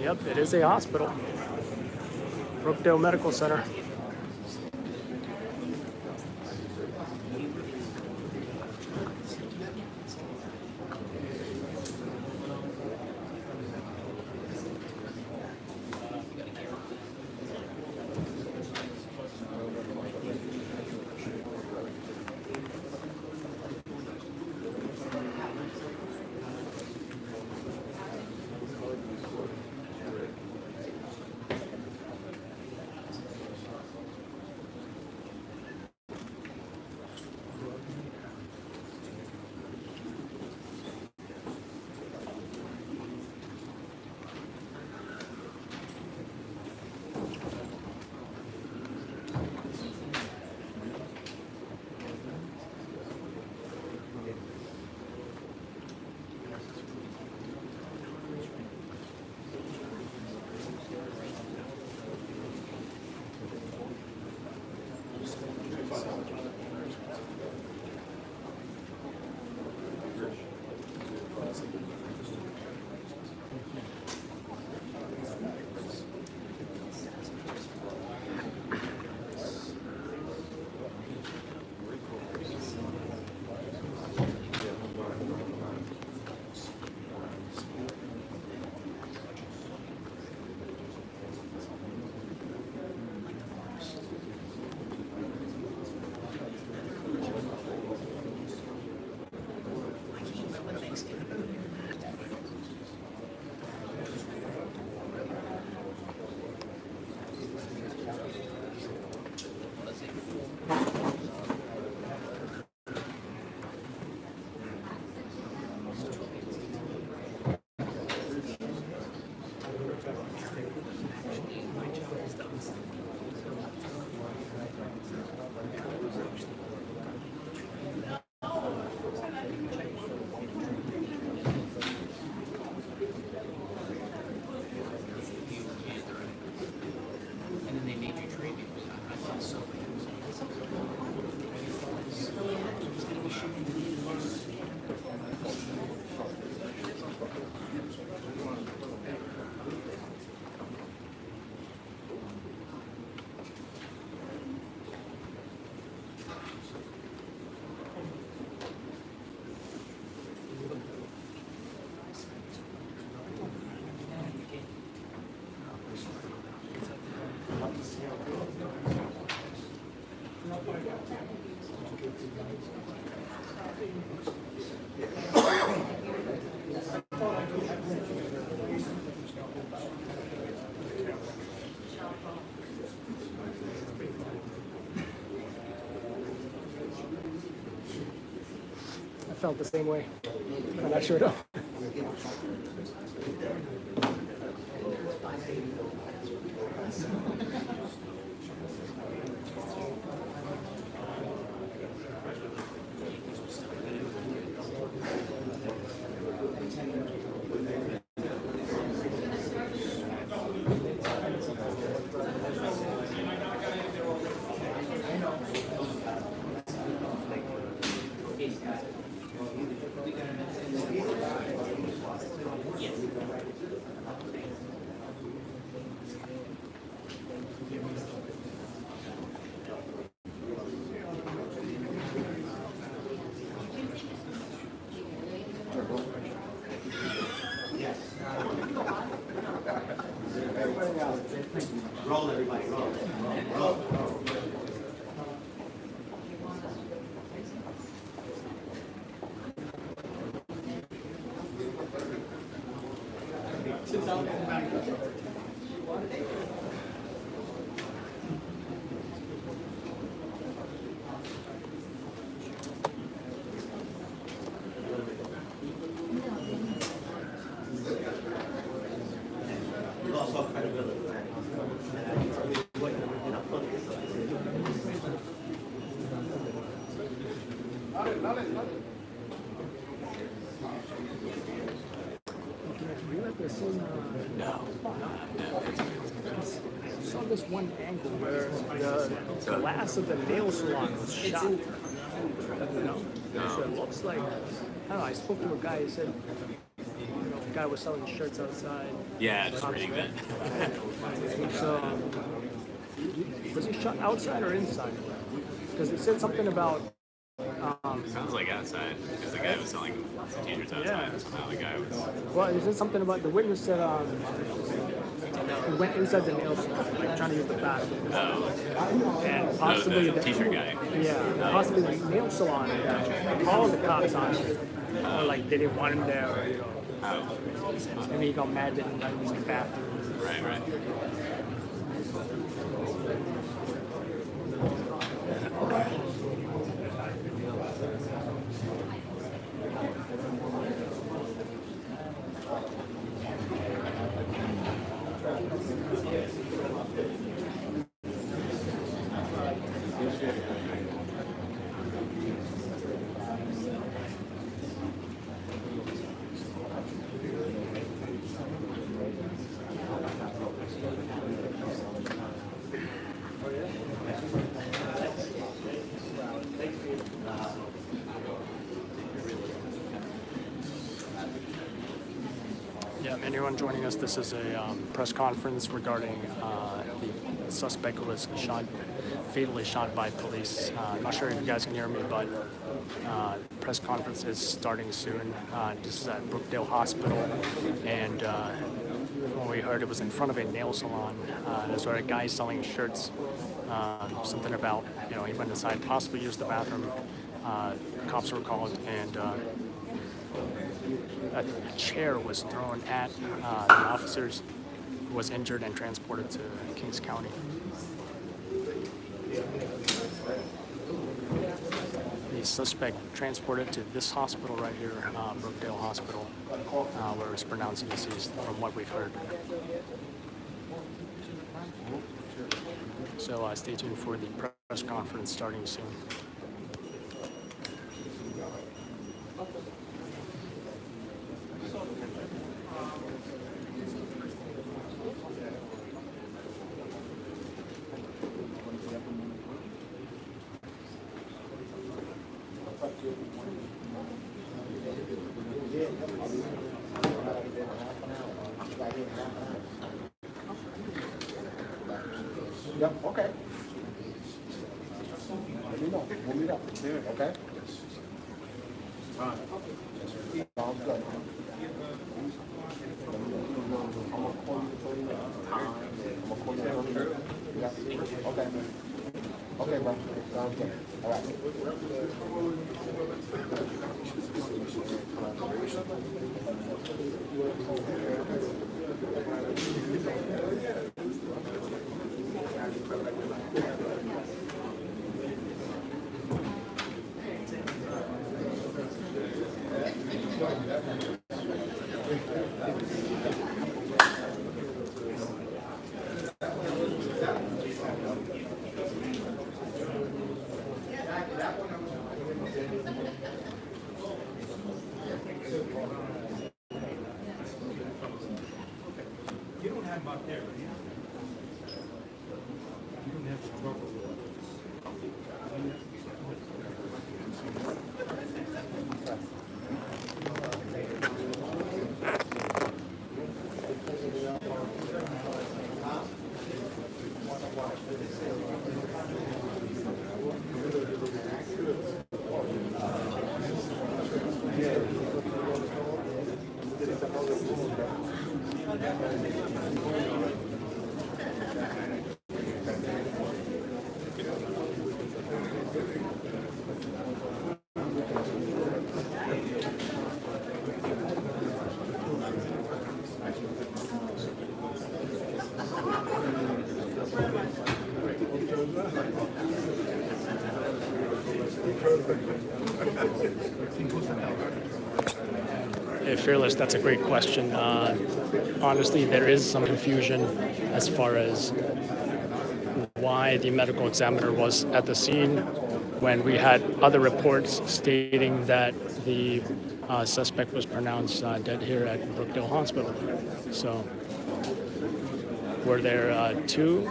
Yep, it is a hospital. Brookdale Medical Center. felt the same way when I showed up. Roll, everybody, roll. Roll. Sit down. You lost all credibility. No. I saw this one angle where the glass of the nail salon was shot. You know? So it looks like, I don't know, I spoke to a guy, he said, the guy was selling shirts outside. Yeah, just reading that. So, was he shot outside or inside? Because it said something about. Sounds like outside, because the guy was selling t-shirts outside, and somehow the guy was... Well, it said something about the witness said he went inside the nail salon, like trying to use the bathroom. Oh, And possibly the t-shirt guy. Yeah, possibly the nail salon called the cops on him. Or like they didn't want him there, or, you know. Oh. Maybe he got mad that he didn't use the bathroom. Right. Yeah, anyone joining us, this is a press conference regarding the suspect who was fatally shot by police. I'm not sure if you guys can hear me, but press conference is starting soon. This is at Brookdale Hospital, and when we heard it was in front of a nail salon. There's a guy selling shirts, something about, he went inside, possibly used the bathroom. Cops were called, and a chair was thrown at the officers, who was injured and transported to Kings County. The suspect transported to this hospital right here, Brookdale Hospital, where it was pronounced deceased from what we've heard. So stay tuned for the press conference starting soon. Yep, okay. Let me know. We'll meet up. Okay? Sounds good. I'm gonna call you time. I'm gonna call you. Yep. Okay. Okay, bro. Sounds good. All right. Hey, Fearless, that's a great question. Honestly, there is some confusion as far as why the medical examiner was at the scene when we had other reports stating that the suspect was pronounced dead here at Brookdale Hospital. So, were there two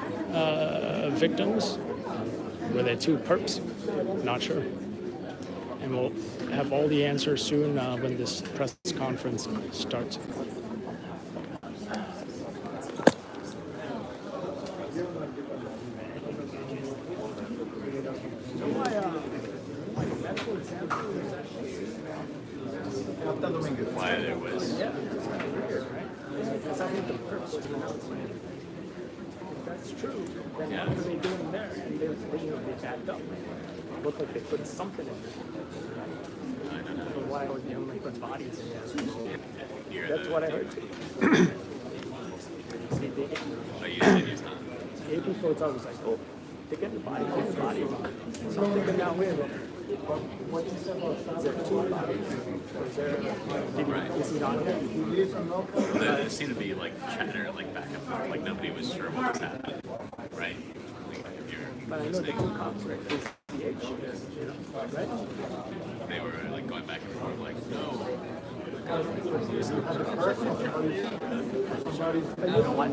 victims? Were there two perps? Not sure. And we'll have all the answers soon when this press conference starts. Why there was. That's true. Then Yeah. what are they doing there? And they backed up. Looked like they put something in there. So why would they only put bodies in there? That's what I heard too. See, they get, Oh, you said you stopped. AP floats out was like, oh, they get the bodies, get the bodies on. So I'm thinking now, wait a minute. Is there two bodies? Is there, is he not here? There seemed to be like chatter, like back and forth, like nobody was sure what was happening, right? Like, if you're But I know the two cops were at KCH, right? they were like going back and forth, like, no. But you know what?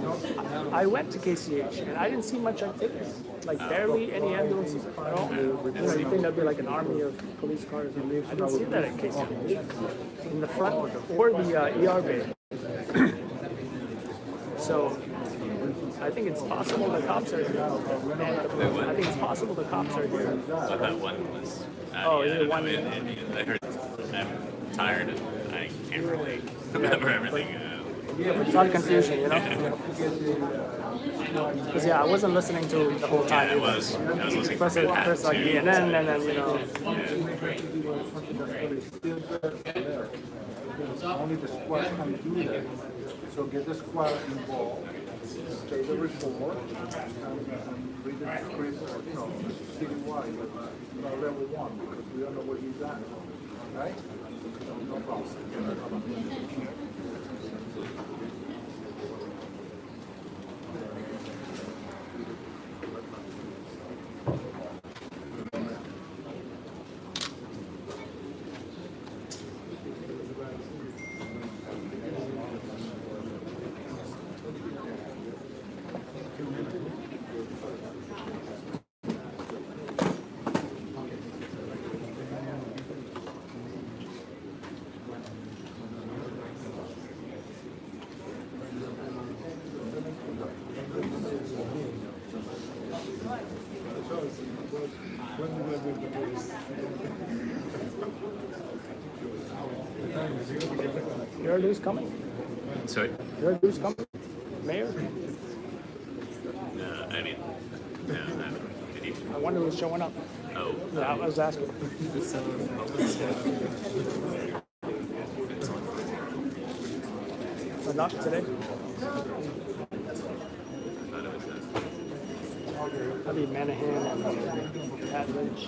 I went to KCH and I didn't see much activity. Like barely any ambulances at all. You know, you think that'd be like an army of police cars. I didn't see that at KCH. In the front or the ER bay. So I think it's possible the cops are here. And I think it's possible the cops are here. I thought one was. Oh, yeah, is it one? I heard. I'm tired and I can't really remember everything. It's not confusion, you know? Because, yeah, I wasn't listening to the whole time. I was listening First, to Pat, first like too. CNN, and then, you know. Only the squad can do that. So get the squad involved, take the report, and read the script, you know, citywide, but not level one, because we don't know where he's at, right? No problem. You heard who's coming? Sorry? You heard who's coming? Mayor? I mean, no, I haven't. Did you? I wonder who's showing up. Oh, Yeah, I was asking. But not today. That'd be Manahan and Pat Lynch.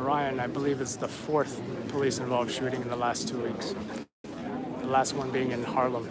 Ryan, I believe it's the fourth police-involved shooting in the last 2 weeks. The last one being in Harlem.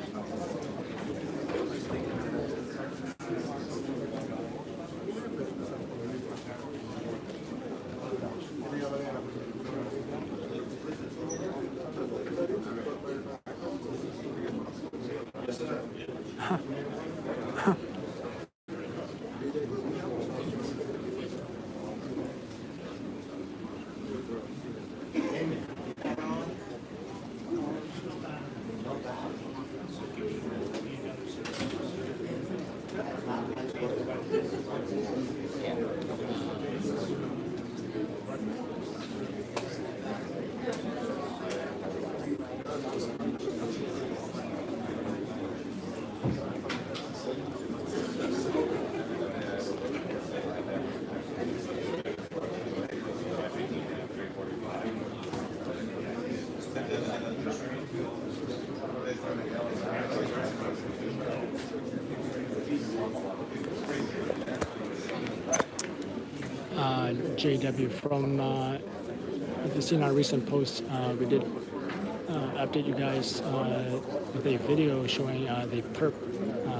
JW, from if you've seen our recent posts, we did update you guys with a video showing the perp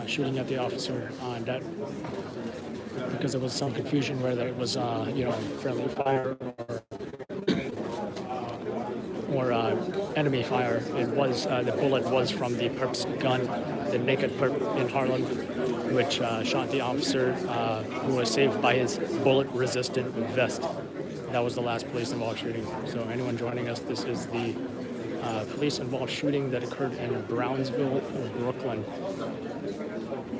shooting at the officer that because there was some confusion whether it was friendly fire or enemy fire. It was the bullet was from the perp's gun, the naked perp in Harlem, which shot the officer who was saved by his bullet-resistant vest. That was the last police-involved shooting. So anyone joining us, this is the police-involved shooting that occurred in Brownsville, Brooklyn,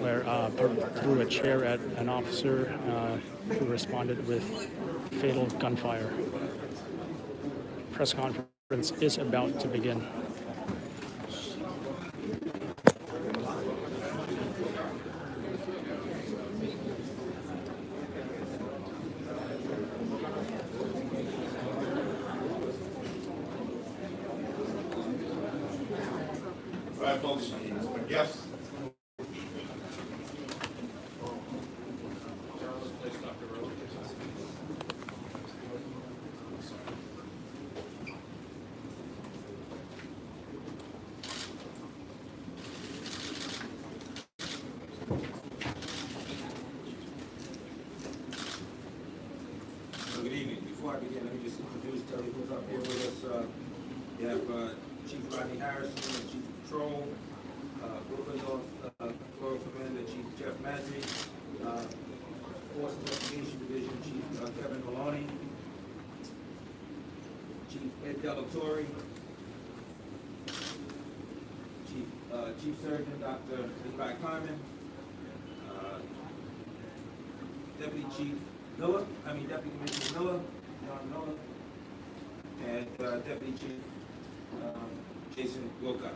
where perp threw a chair at an officer who responded with fatal gunfire. Press conference is about to begin. All right, folks. Yes. before I begin, let me just tell you who's up here with us. We have Chief Rodney Harrison, Chief of Patrol, Brooklyn North Florida Commander Chief Jeff Madry, Force Investigation Division Chief Kevin Maloney, Chief Ed Delatorre, Chief Surgeon Dr. Levi Carmen, Deputy Commissioner Miller, John Miller, and Deputy Chief Jason Wilcox.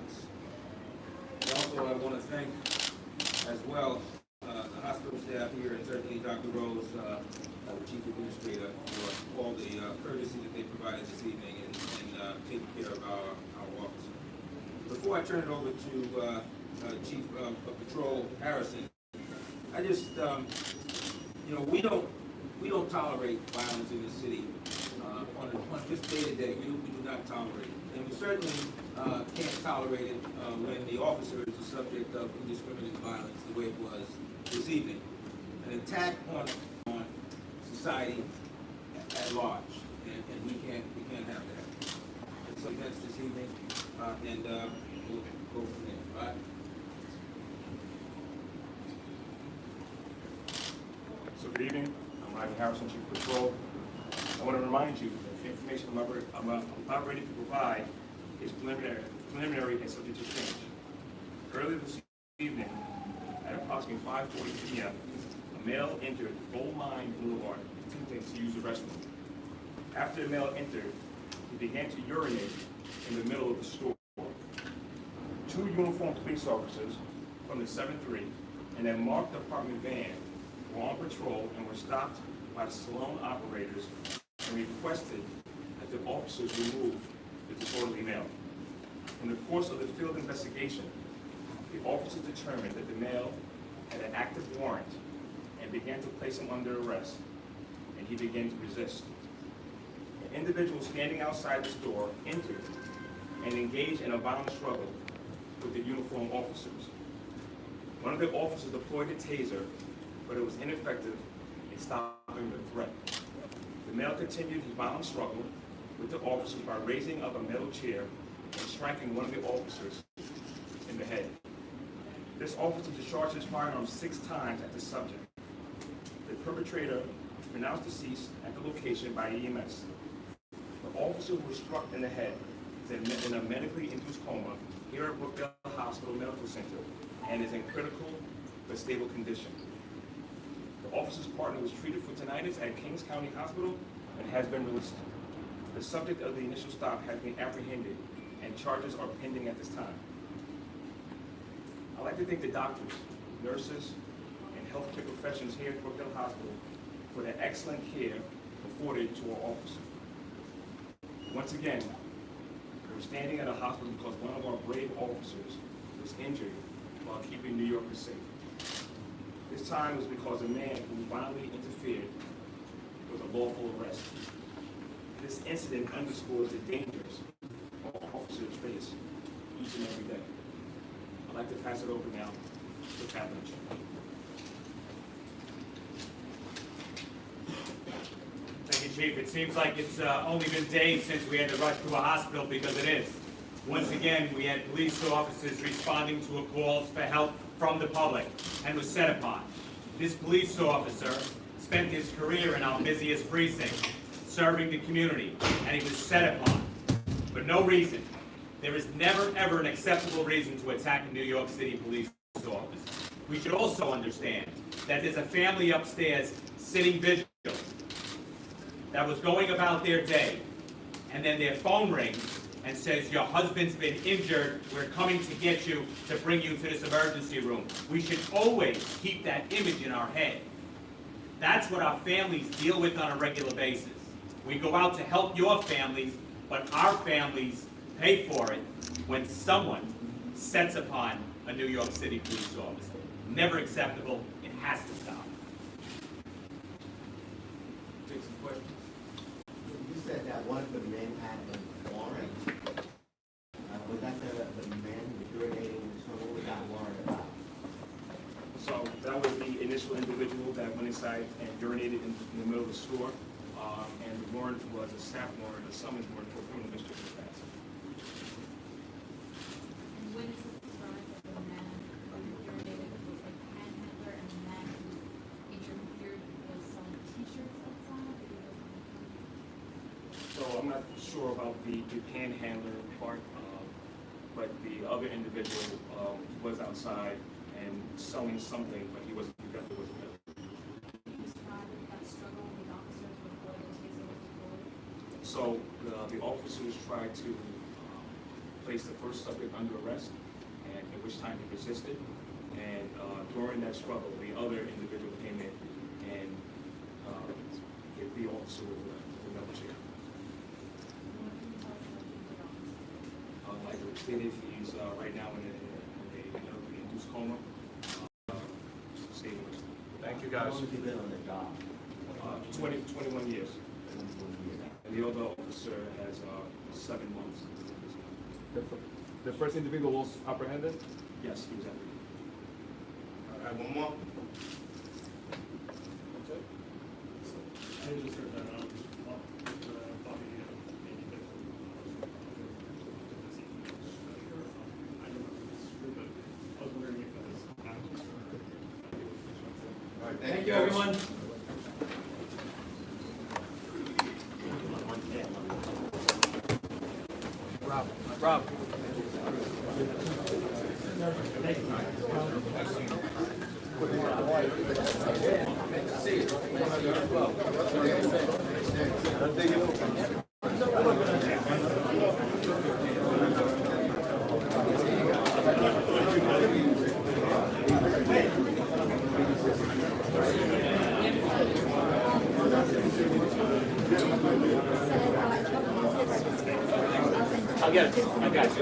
And also, I want to thank as well the hospital staff here, and certainly Dr. Rose, the Chief Administrator, for all the courtesy that they provided this evening and taking care of our officer. Before I turn it over to Chief of Patrol Harrison, I just, we don't tolerate violence in the city on this day to day. We do not tolerate it, and we certainly can't tolerate it when the officer is the subject of indiscriminate violence, the way it was this evening. An attack on society at large, and we can't have that. And so that's this evening, and we'll go from there. All right. So good evening, I'm Rodney Harrison, Chief of Patrol. I want to remind you that the information I'm about ready to provide is preliminary and subject to change. Earlier this evening, at approximately 5:40 p.m., a male entered Gold Mine Boulevard attempting to use the restroom. After the male entered, he began to urinate in the middle of the store. Two uniformed police officers from the 7-3 and a marked apartment van were on patrol and were stopped by the salon operators and requested that the officers remove the disorderly male. In the course of the field investigation, the officers determined that the male had an active warrant and began to place him under arrest, and he began to resist. An individual standing outside the store entered and engaged in a violent struggle with the uniformed officers. One of the officers deployed a taser, but it was ineffective in stopping the threat. The male continued his violent struggle with the officers by raising up a metal chair and striking one of the officers in the head. This officer discharged his firearm 6 times at the subject. The perpetrator was pronounced deceased at the location by EMS. The officer who was struck in the head is in a medically induced coma here at Brookdale Hospital Medical Center and is in critical but stable condition. The officer's partner was treated for tinnitus at Kings County Hospital and has been released. The subject of the initial stop has been apprehended and charges are pending at this time. I'd like to thank the doctors, nurses, and healthcare professionals here at Brookdale Hospital for their excellent care afforded to our officer. Once again, we're standing at a hospital because one of our brave officers was injured while keeping New Yorkers safe. This time was because a man who violently interfered with a lawful arrest. This incident underscores the dangers our officers face each and every day. I'd like to pass it over now to Captain. Thank you, Chief. It seems like it's only been days since we had to rush to a hospital, because it is. Once again, we had police officers responding to a calls for help from the public and was set upon. This police officer spent his career in our busiest precinct, serving the community, and he was set upon for no reason. There is never, ever an acceptable reason to attack a New York City police officer. We should also understand that there's a family upstairs sitting vigil that was going about their day, and then their phone rings and says, your husband's been injured, we're coming to get you to bring you to this emergency room. We should always keep that image in our head. That's what our families deal with on a regular basis. We go out to help your families, but our families pay for it when someone sets upon a New York City police officer. Never acceptable. It has to stop. Take some questions. You said that one of the men had a warrant. Was that the man who was urinating in the snow? What was that warrant about? So that was the initial individual that went inside and urinated in the middle of the store. and the warrant was a staff warrant, a summons warrant for criminal mischief offense. And when is this described as a man who urinated, was like a panhandler, and the man who interfered was selling t-shirts outside? So I'm not sure about the panhandler part, but the other individual was outside and selling something, but he definitely wasn't there. Can you describe that struggle with officers before the taser was deployed? So the officers tried to place the first subject under arrest, and at which time he resisted. And during that struggle, the other individual came in and hit the officer with a metal chair. Like I stated, he's right now in a induced coma. Thank you, guys. How long has he been on the job? 21 years. And the other officer has 7 months. The first individual was apprehended? Yes, he was apprehended. All right, one more. All right, thank you, everyone. Rob. I'll get it. I got it.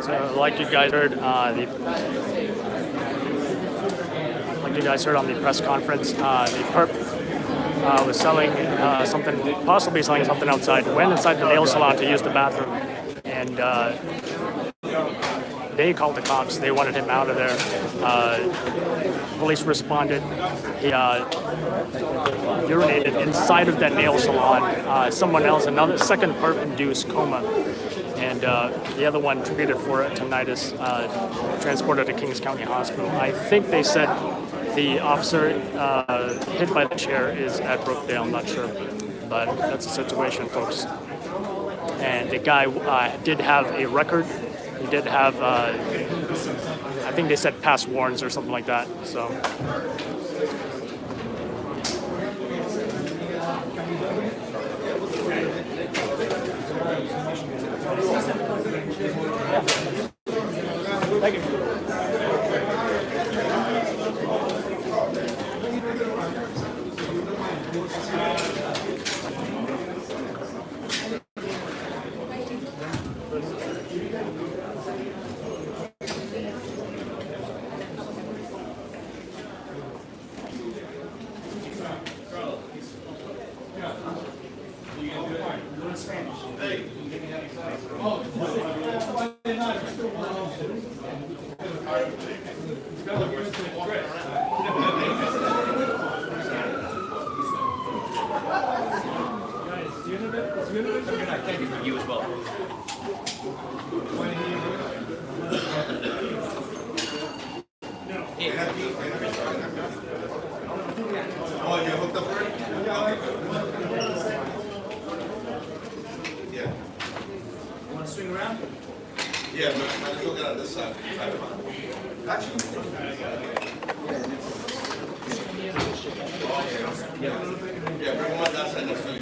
So, like you guys heard, on the press conference, the perp was selling something, possibly selling something outside. Went inside the nail salon to use the bathroom, and they called the cops. They wanted him out of there. Police responded. He urinated inside of that nail salon. Someone else, another second perp-induced coma. And the other one treated for tinnitus, transported to Kings County Hospital. I think they said the officer hit by the chair is at Brookdale. I'm not sure, but that's the situation, folks. And the guy did have a record. He did have, I think they said past warrants or something like that. So. Thank you. Thank you for you as well. Oh, you hooked up already? Yeah. You want to swing around? Yeah, might as well get on this side. Actually. Yeah, bring them on that side next to you.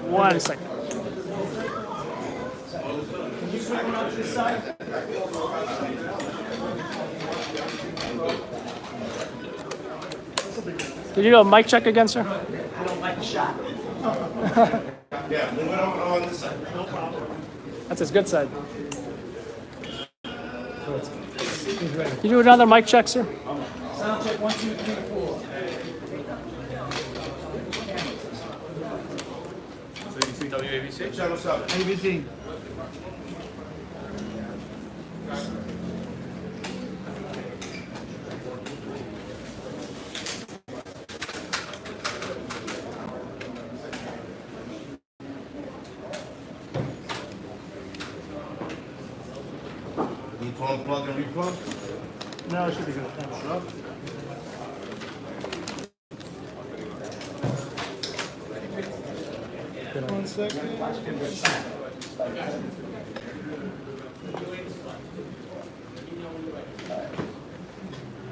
1 second. Can you swing around to this side? Did you do a mic check again, sir? I don't like the shot. Yeah, move it on this side. That's his good side. You do another mic check, sir? Sound check 1, 2, 3, 4. So you see WABC? Channel 7. ABC. Need to unplug and replug? No, it should be good. One second.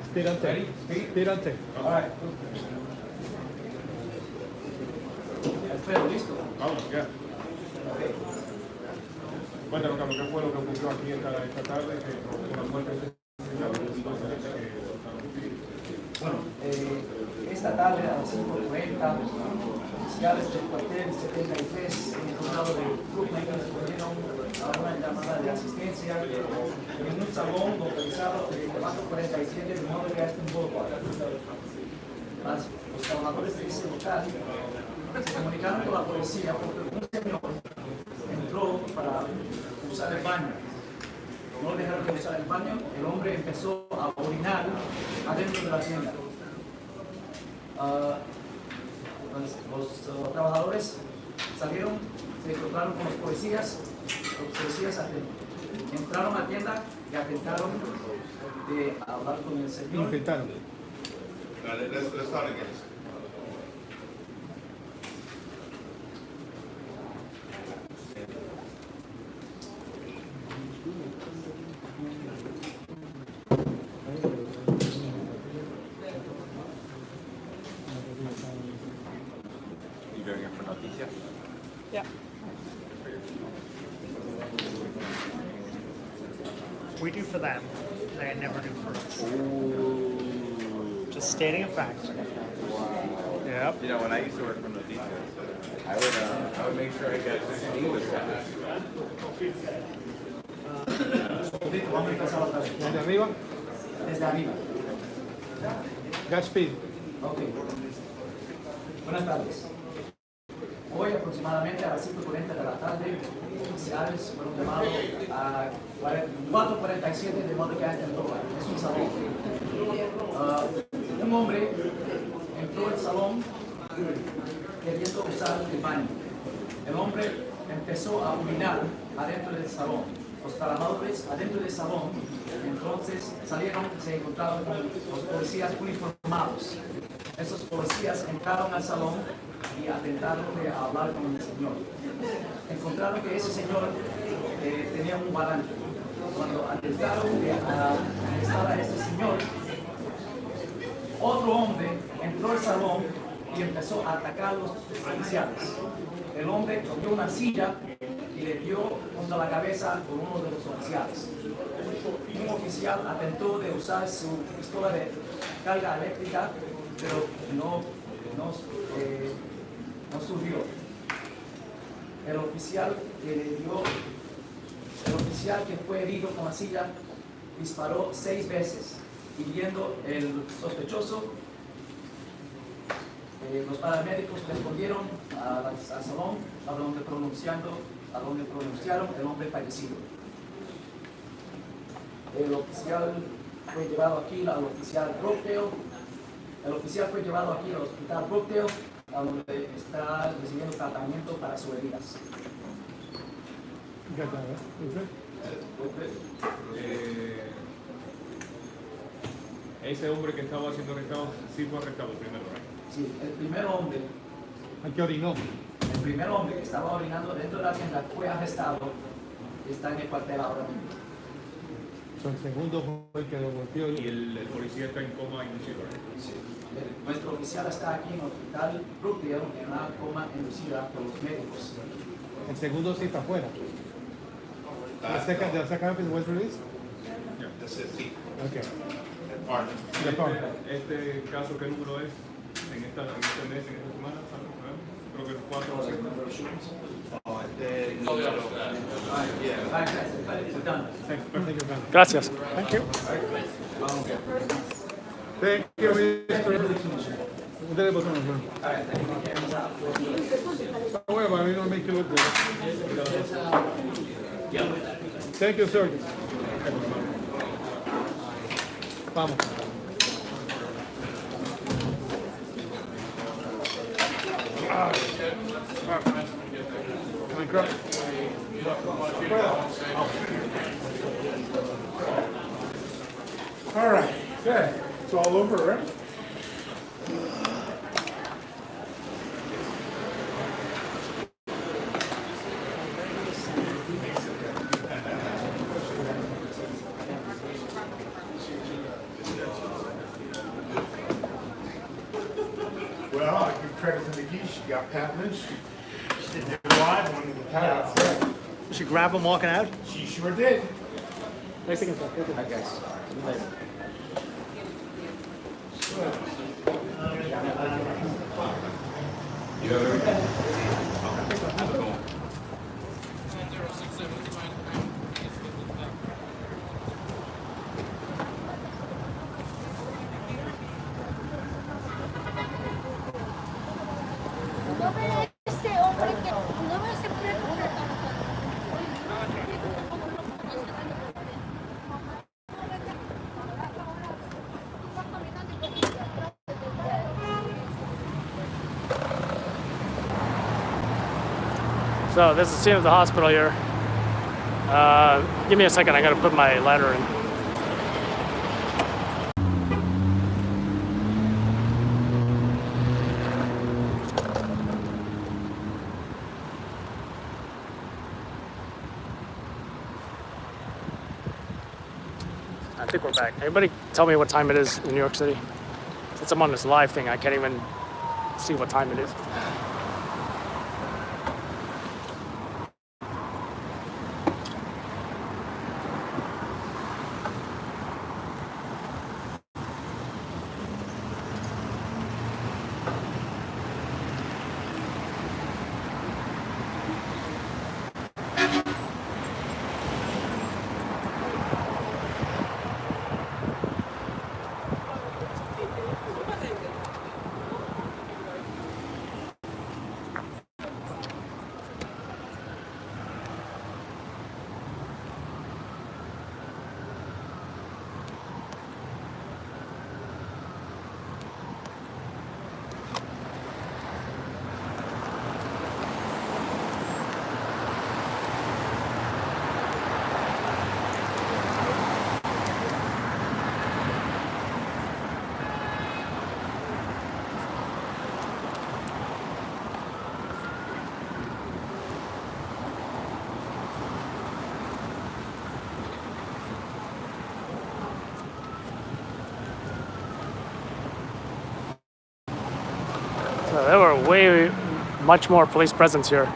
Aspirante. Aspirante. All right. Alfredo, listo. Vamos, ya. Cuéntanos, Carlos, ¿qué fue lo que ocurrió aquí esta tarde? Que una muerte Bueno, esta tarde a las 5:40, oficiales del cuartel 73 en el condado de Brooklyn respondieron a una llamada de asistencia en un salón localizado en el 447 de North Gaston Boulevard. Los trabajadores de ese local se comunicaron con la policía porque un señor entró para usar el baño. No dejaron de usar el baño, el hombre empezó a orinar adentro de la tienda. Los trabajadores salieron, se encontraron con los policías entraron a la tienda y atentaron de hablar con el señor. Intentaron. Let's start again. You doing it for noticias? Yeah. We do for them. They never do for us. Just stating a fact. Yep. You know, when I used to work for noticias, I would make sure I got English class. Vamos a empezar otra vez. ¿Desde arriba? Desde arriba. Godspeed. Ok. Buenas tardes. Hoy aproximadamente a las 5:40 de la tarde, oficiales fueron llamados a 447 de North Gaston Boulevard. Es un salón. Un hombre entró al salón queriendo usar el baño. El hombre empezó a orinar adentro del salón. Los trabajadores adentro del salón, entonces salieron, se encontraron con los policías uniformados. Esos policías entraron al salón y atentaron de hablar con el señor. Encontraron que ese señor tenía un guarante. Cuando atentaron de arrestar a ese señor, otro hombre entró al salón y empezó a atacar a los policiales. El hombre cogió una silla y le dio contra la cabeza con uno de los oficiales. Un oficial atentó de usar su pistola de carga eléctrica, pero no surgió. El oficial que fue herido con la silla disparó 6 veces, hiriendo el sospechoso. Los paramédicos respondieron al salón a donde pronunciaron el hombre fallecido. El oficial fue llevado aquí al hospital Brookdale. El oficial fue llevado aquí al hospital Brookdale, a donde está recibiendo tratamiento para sus heridas. Ese hombre que estaba siendo arrestado, sí fue arrestado primero, ¿verdad? Sí, el primer hombre ¿A qué orinó? El primer hombre que estaba orinando dentro de la tienda fue arrestado, está en el cuartel ahora mismo. El segundo fue el que lo golpeó. Y el policía está en coma inducido, ¿verdad? Sí. Nuestro oficial está aquí en el hospital Brookdale en una coma inducida por los médicos. El segundo sí está afuera. The second was released? Sí. Okay. Pardon. Este caso, ¿qué número es? En este mes, en esta semana, ¿sabes? Creo que es 4 o 5. Oh, este número. Gracias. Thank you. Thank you, Mr. Dale el botón, hermano. Bueno, para mí no me equivoco. Thank you, sir. Vamos. All right, okay, it's all over, right? Well, I give credit to McGee, she got Pat Lynch. She did the live one with Pat. Yeah. You should grab him walking out. She sure did. Nice to get you. Hi guys. You have everything? No ve a ese hombre que no ve a ese hombre. So this is the scene of the hospital here. Give me a second, I gotta put my ladder in. I think we're back. Anybody tell me what time it is in New York City? Since I'm on this live thing, I can't even see what time it is. So there were much more police presence here.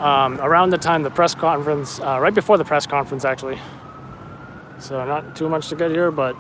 Around the time the press conference, right before the press conference actually. So not too much to get here, but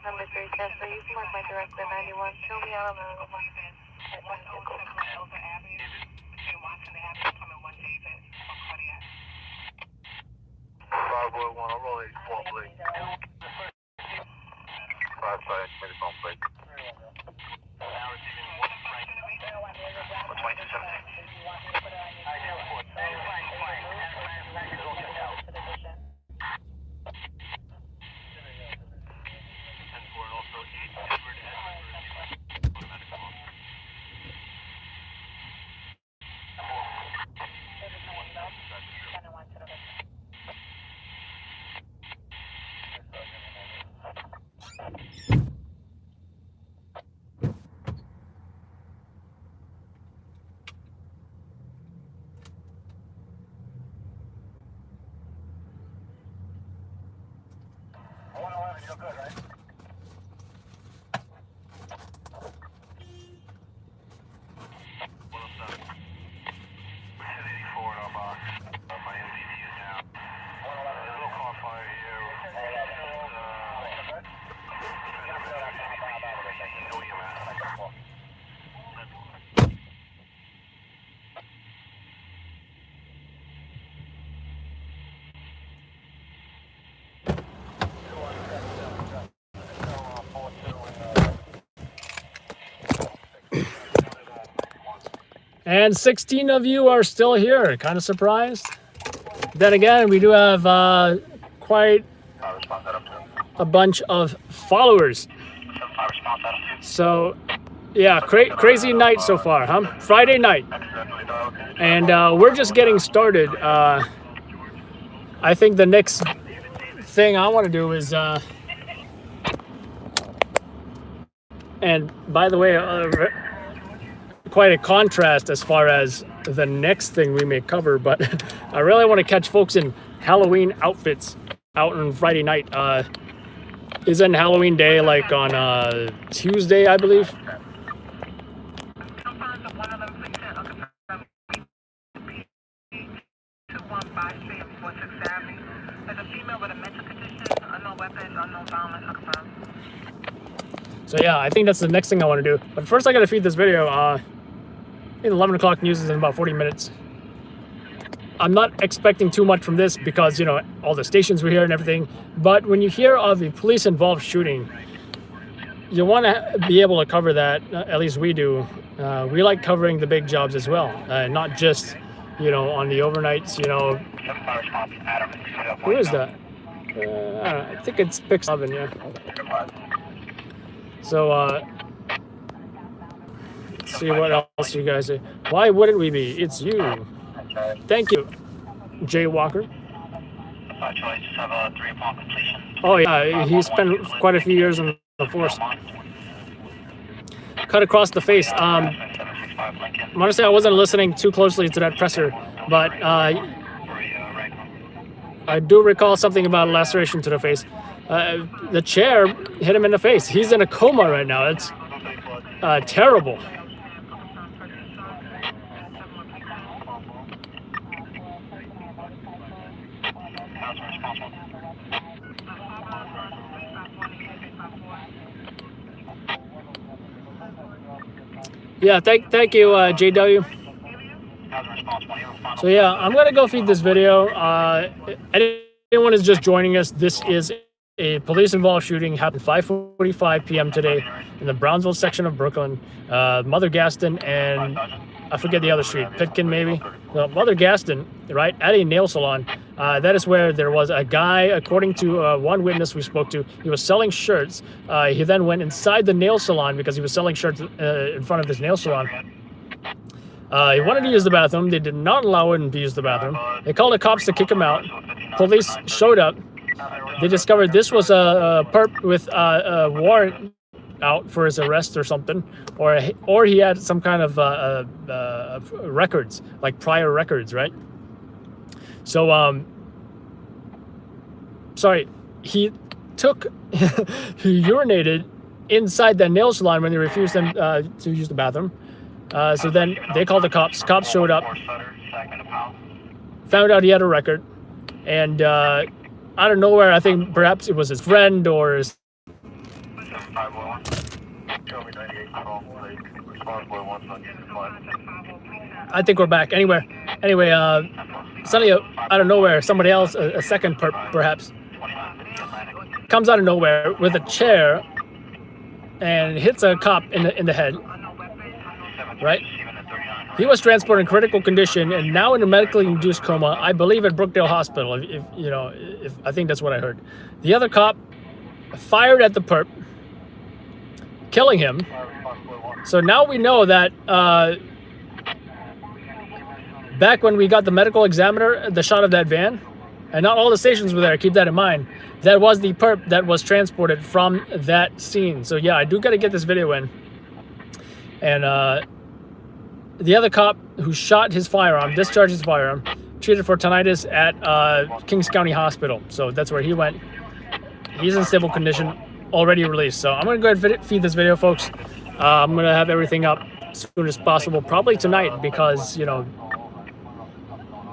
Number 3, Tesla, you can mark my director 91. Show me out on the one. And 16 of you are still here. Kind of surprised. Then again, we do have quite a bunch of followers. So, yeah, crazy night so far, huh? Friday night. And we're just getting started. I think the next thing I want to do is... and by the way, quite a contrast as far as the next thing we may cover, but I really want to catch folks in Halloween outfits out on Friday night. Isn't Halloween Day like on Tuesday, I believe? So yeah, I think that's the next thing I want to do. But first I gotta feed this video. I think 11 o'clock news is in about 40 minutes. I'm not expecting too much from this because, you know, all the stations we hear and everything. But when you hear of a police-involved shooting, you want to be able to cover that. At least we do. We like covering the big jobs as well, not just, you know, on the overnights. You know, who is that? I think it's Pix 7, yeah. So, let's see what else you guys say. Why wouldn't we be? It's you. Thank you, Jay Walker. Oh yeah, he spent quite a few years in the force. Cut across the face. Honestly, I wasn't listening too closely to that presser, but I do recall something about a laceration to the face. The chair hit him in the face. He's in a coma right now. It's terrible. Yeah, thank you, JW. So yeah, I'm gonna go feed this video. Anyone is just joining us, this is a police-involved shooting happened 5:45 p.m. today in the Brownsville section of Brooklyn. Mother Gaston and I forget the other street, Pitkin maybe. Well, Mother Gaston, right, at a nail salon. That is where there was a guy, according to one witness we spoke to, he was selling shirts. He then went inside the nail salon because he was selling shirts in front of this nail salon. He wanted to use the bathroom. They did not allow him to use the bathroom. They called the cops to kick him out. Police showed up. They discovered this was a perp with a warrant out for his arrest or something, or he had some kind of records, like prior records, right? So sorry, he urinated inside the nail salon when they refused him to use the bathroom. So then they called the cops. Cops showed up, found out he had a record, and out of nowhere, I think perhaps it was his friend or his... I think we're back. Anyway, suddenly out of nowhere, somebody else, a second perp perhaps, comes out of nowhere with a chair and hits a cop in the head. Right? He was transported in critical condition and now in a medically induced coma, I believe at Brookdale Hospital, if I think that's what I heard. The other cop fired at the perp, killing him. So now we know that back when we got the medical examiner, the shot of that van, and not all the stations were there, keep that in mind, that was the perp that was transported from that scene. So yeah, I do got to get this video in. And the other cop who shot his firearm, discharged his firearm, treated for tinnitus at Kings County Hospital. So that's where he went. He's in stable condition, already released. So I'm going to go ahead and feed this video, folks. I'm going to have everything up as soon as possible, probably tonight, because, you know,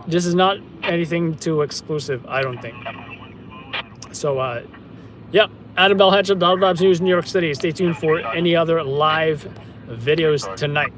this is not anything too exclusive, I don't think. So, yeah, Adam Belhatch of Loud Labs News, New York City. Stay tuned for any other live videos tonight.